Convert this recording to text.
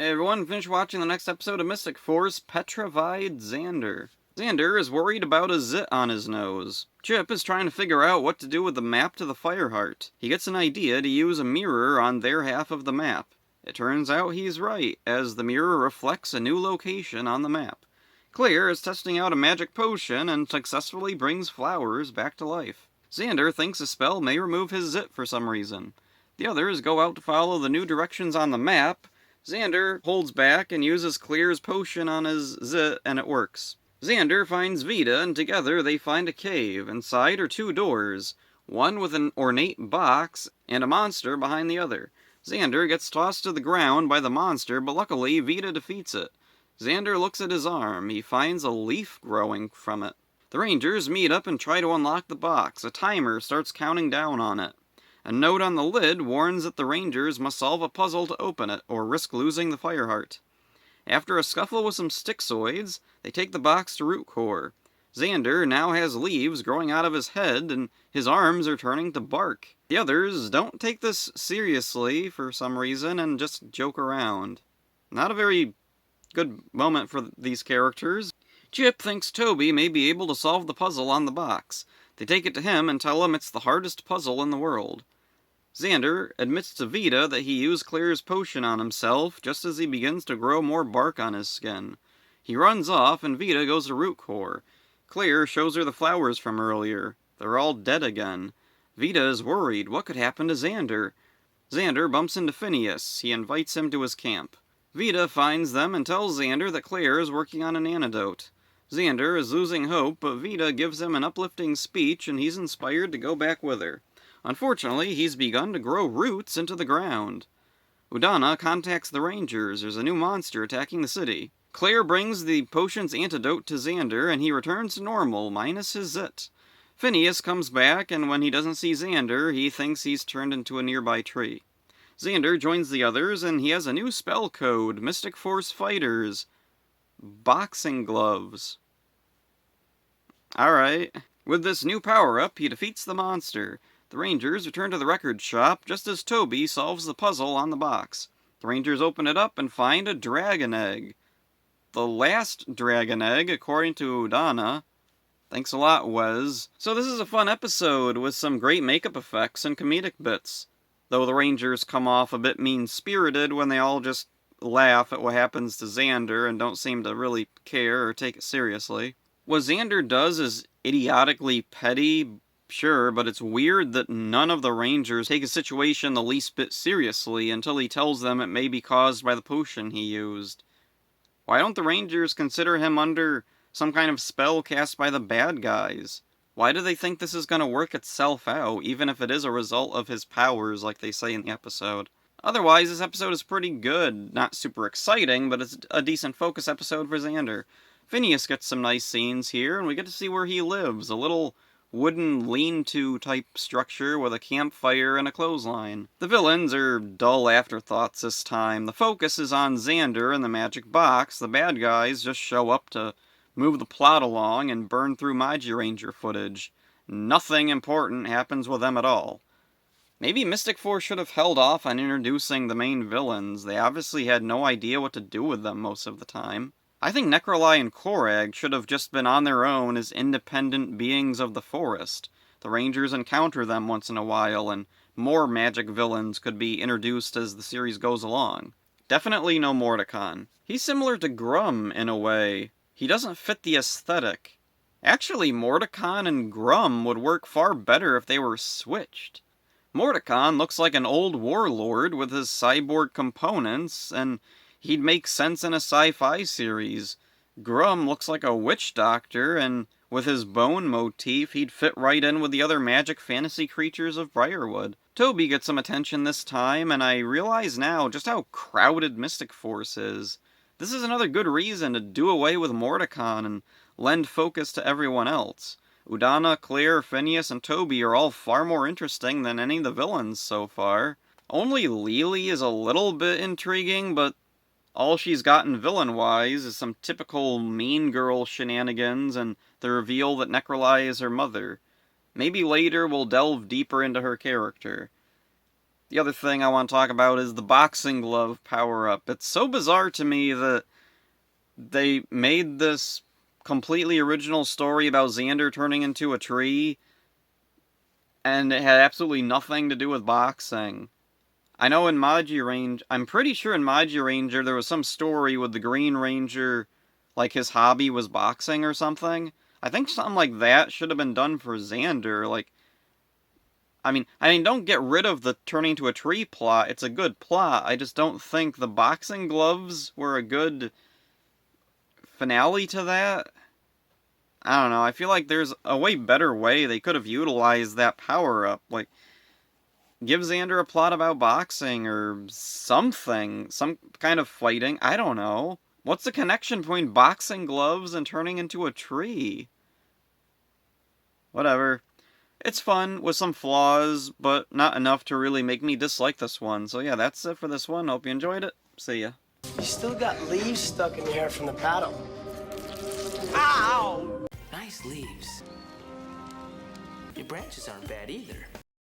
Hey everyone, finish watching the next episode of Mystic Force Petrified Xander. Xander is worried about a zit on his nose. Chip is trying to figure out what to do with the map to the Fireheart. He gets an idea to use a mirror on their half of the map. It turns out he's right, as the mirror reflects a new location on the map. Claire is testing out a magic potion and successfully brings flowers back to life. Xander thinks a spell may remove his zit for some reason. The others go out to follow the new directions on the map. Xander holds back and uses Claire's potion on his zit, and it works. Xander finds Vita, and together they find a cave. Inside are two doors, one with an ornate box and a monster behind the other. Xander gets tossed to the ground by the monster, but luckily Vita defeats it. Xander looks at his arm. He finds a leaf growing from it. The Rangers meet up and try to unlock the box. A timer starts counting down on it. A note on the lid warns that the Rangers must solve a puzzle to open it, or risk losing the Fireheart. After a scuffle with some Stixoids, they take the box to Root Core. Xander now has leaves growing out of his head, and his arms are turning to bark. The others don't take this seriously for some reason, and just joke around. Not a very good moment for these characters. Chip thinks Toby may be able to solve the puzzle on the box. They take it to him and tell him it's the hardest puzzle in the world. Xander admits to Vita that he used Claire's potion on himself just as he begins to grow more bark on his skin. He runs off and Vita goes to Root Core. Claire shows her the flowers from earlier. They're all dead again. Vita is worried. What could happen to Xander? Xander bumps into Phineas. He invites him to his camp. Vita finds them and tells Xander that Claire is working on an antidote. Xander is losing hope, but Vita gives him an uplifting speech and he's inspired to go back with her. Unfortunately, he's begun to grow roots into the ground. Udana contacts the Rangers. There's a new monster attacking the city. Claire brings the potion's antidote to Xander and he returns to normal, minus his zit. Phineas comes back, and when he doesn't see Xander, he thinks he's turned into a nearby tree. Xander joins the others and he has a new spell code, Mystic Force Fighters. Boxing gloves. Alright. With this new power-up, he defeats the monster. The Rangers return to the record shop just as Toby solves the puzzle on the box. The Rangers open it up and find a dragon egg. The last dragon egg, according to Udana. Thanks a lot, Wes. So this is a fun episode with some great makeup effects and comedic bits. Though the Rangers come off a bit mean-spirited when they all just laugh at what happens to Xander and don't seem to really care or take it seriously. What Xander does is idiotically petty, sure, but it's weird that none of the Rangers take his situation the least bit seriously until he tells them it may be caused by the potion he used. Why don't the Rangers consider him under some kind of spell cast by the bad guys? Why do they think this is going to work itself out, even if it is a result of his powers, like they say in the episode? Otherwise, this episode is pretty good. Not super exciting, but it's a decent focus episode for Xander. Phineas gets some nice scenes here, and we get to see where he lives. A little wooden lean-to type structure with a campfire and a clothesline. The villains are dull afterthoughts this time. The focus is on Xander and the magic box. The bad guys just show up to move the plot along and burn through Magi Ranger footage. Nothing important happens with them at all. Maybe Mystic Force should have held off on introducing the main villains. They obviously had no idea what to do with them most of the time. I think Necroli and Korag should have just been on their own as independent beings of the forest. The Rangers encounter them once in a while, and more magic villains could be introduced as the series goes along. Definitely no Mordecon. He's similar to Grum in a way. He doesn't fit the aesthetic. Actually, Mordecon and Grum would work far better if they were switched. Mordecon looks like an old warlord with his cyborg components, and he'd make sense in a sci-fi series. Grum looks like a witch doctor, and with his bone motif, he'd fit right in with the other magic fantasy creatures of Briarwood. Toby gets some attention this time, and I realize now just how crowded Mystic Force is. This is another good reason to do away with Mordecon and lend focus to everyone else. Udana, Claire, Phineas, and Toby are all far more interesting than any of the villains so far. Only Lily is a little bit intriguing, but all she's gotten villain-wise is some typical mean girl shenanigans and the reveal that Necroli is her mother. Maybe later we'll delve deeper into her character. The other thing I want to talk about is the boxing glove power-up. It's so bizarre to me that they made this completely original story about Xander turning into a tree, and it had absolutely nothing to do with boxing. I know in I'm pretty sure in Maji Ranger there was some story with the Green Ranger, like his hobby was boxing or something. I think something like that should have been done for Xander. Like, I mean, don't get rid of the turning to a tree plot. It's a good plot. I just don't think the boxing gloves were a good finale to that. I don't know. I feel like there's a way better way they could have utilized that power up. Like, give Xander a plot about boxing or something. Some kind of fighting. I don't know. What's the connection between boxing gloves and turning into a tree? Whatever. It's fun with some flaws, but not enough to really make me dislike this one. So yeah, that's it for this one. Hope you enjoyed it. See ya. You still got leaves stuck in your hair from the paddle. Ow! Nice leaves. Your branches aren't bad either.